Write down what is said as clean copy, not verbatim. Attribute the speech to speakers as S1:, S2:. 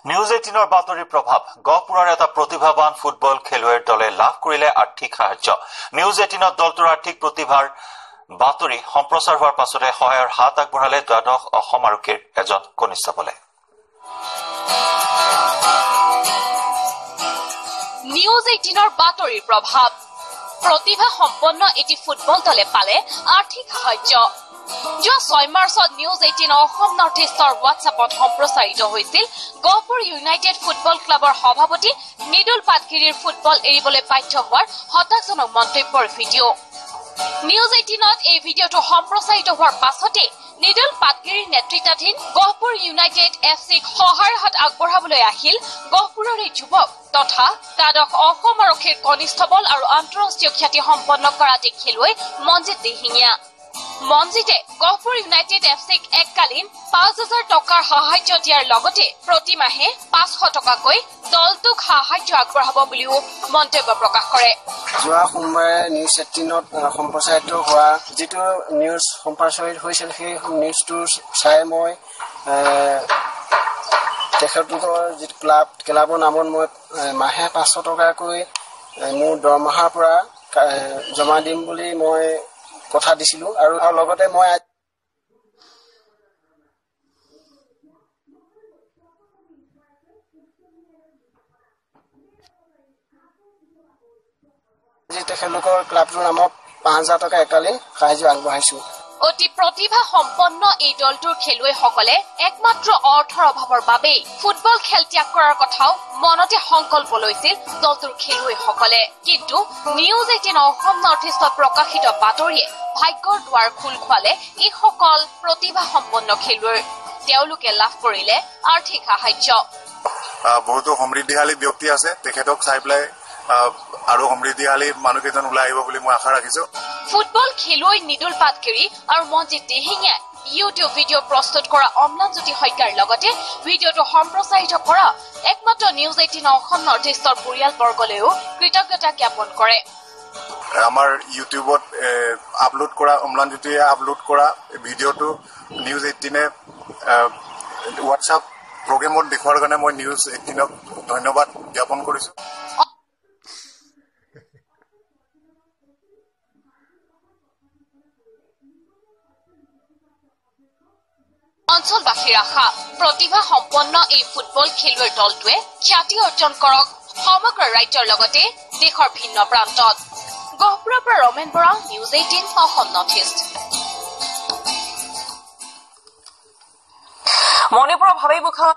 S1: news 18ৰ বাতৰিৰ প্ৰভাৱ গহপুৰৰ এটা প্ৰতিভাৱান ফুটবল খেলুৱৈৰ দলে লাভ কৰিলে আৰ্থিক সাহায্য নিউজ 18ত দলটোৰ আৰ্থিক প্ৰতিভাৰ বাতৰি সম্প্ৰচাৰ হোৱাৰ পাছতে সহায়ৰ হাত আগবঢ়ালে দ্বাদশ অসম আৰক্ষীৰ এজন কনিষ্ঠবলে
S2: নিউজ 18ৰ বাতৰিৰ প্ৰভাৱ প্ৰতিভা সম্পন্ন এটি ফুটবল দলে পালে আৰ্থিক সাহায্য যোৱা 6 মাৰ্চত নিউজ 18 অসম নৰ্থ ইষ্টৰ হোৱাটছএপত সম্প্ৰচাৰিত হৈছিল গহপুৰ ইউনাইটেড ফুটবল ক্লাবৰ সভাপতি নিদুল পাটগিৰিৰ ফুটবল এৰিবলৈ বাধ্য হোৱাৰ হতাশজনক মন্তব্যৰ ভিডিঅ' নিউজ 18ত এই ভিডিঅ'টো সম্প্ৰচাৰিত হোৱাৰ পাছতে নিদুল পাটগিৰিৰ নেতৃত্বাধীন গহপুৰ ইউনাইটেড এফচিক সহায়ৰ হাত আগবঢ়াবলৈ আহিল গহপুৰৰ এই যুৱক তথা দ্বাদশ অসম আৰক্ষীৰ কনিষ্ঠবল আৰু আন্তঃৰাষ্ট্ৰীয় খ্যাতি সম্পন্ন কৰাটে খেলুৱৈ মঞ্জিত দিহিঙীয়া মঞ্জিতে গহপুৰ ইউনাইটেড এফচিক এককালীন ৫,০০০ টকাৰ সাহায্য দিয়াৰ লগতে প্ৰতিমাহে ৫০০ টকাকৈ দলটোক সাহায্য আগবঢ়াব বুলিও মন্তব্য প্ৰকাশ কৰে
S3: যোৱা সোমবাৰে নিউজ 18ত সম্প্ৰচাৰিত হোৱা যিটো নিউজ সম্প্ৰচাৰিত হৈছিল সেই নিউজটো চাই মই তেখেতলোকৰ যিটো ক্লাবৰ নামত মই মাহে ৫০০ টকাকৈ মোৰ দৰমহাৰ পৰা জমা দিম বুলি মই কথা দিছিলো আৰু লগতে মই তেখেতলোকৰ ক্লাবটোৰ নামত ৫,০০০ টকা একালীন সাহায্য আগবঢ়াইছো
S2: অতি প্ৰতিভা সম্পন্ন এই দলটোৰ খেলুৱৈসকলে একমাত্ৰ অৰ্থৰ অভাৱৰ বাবেই ফুটবল খেল ত্যাগ কৰাৰ কথাও মনতে সংকল্প লৈছিল দলটোৰ খেলুৱৈসকলে কিন্তু নিউজ 18 অসম নৰ্থ ইষ্টত প্ৰকাশিত বাতৰিয়ে ভাগ্যৰ দুৱাৰ খোল খোৱালে এইসকল প্ৰতিভা সম্পন্ন খেলুৱৈ তেওঁলোকে লাভ কৰিলে আৰ্থিক সাহায্য
S4: বহুতো সমৃদ্ধিশালী ব্যক্তি আছে তেখেতক চাই পেলাই আৰু সমৃদ্ধিশালী মানুহকেইজন ওলাই আহিব বুলি মই আশা ৰাখিছো
S2: ফুটবল খেলুৱৈ নিদুল পাটগিৰি আৰু মঞ্জিত দিহিঙীয়ে ইউটিউব ভিডিঅ' প্ৰস্তুত কৰা অম্লানজ্যোতি শইকীয়াৰ লগতে ভিডিঅ'টো সম্প্ৰচাৰিত কৰা একমাত্ৰ নিউজ 18 অসম নৰ্থ ইষ্টৰ পৰিয়ালবৰ্গলৈও কৃতজ্ঞতা জ্ঞাপন কৰে
S4: আমাৰ ইউটিউবত আপলোড কৰা অম্লানজ্যোতিয়ে আপলোড কৰা ভিডিঅ'টো নিউজ 18 হোৱাটছআপ প্ৰগ্ৰেমত দেখুৱাৰ কাৰণে মই নিউজ 18ক ধন্যবাদ জ্ঞাপন কৰিছো
S2: অঞ্চলবাসীৰ আশা প্ৰতিভা সম্পন্ন এই ফুটবল খেলুৱৈৰ দলটোৱে খ্যাতি অৰ্জন কৰক সমগ্ৰ ৰাজ্যৰ লগতে দেশৰ ভিন্ন প্ৰান্তত গহপুৰৰ পৰা Ramen Bora news 18 Assam north east
S5: মণিপুৰৰ ভাৱিমুখা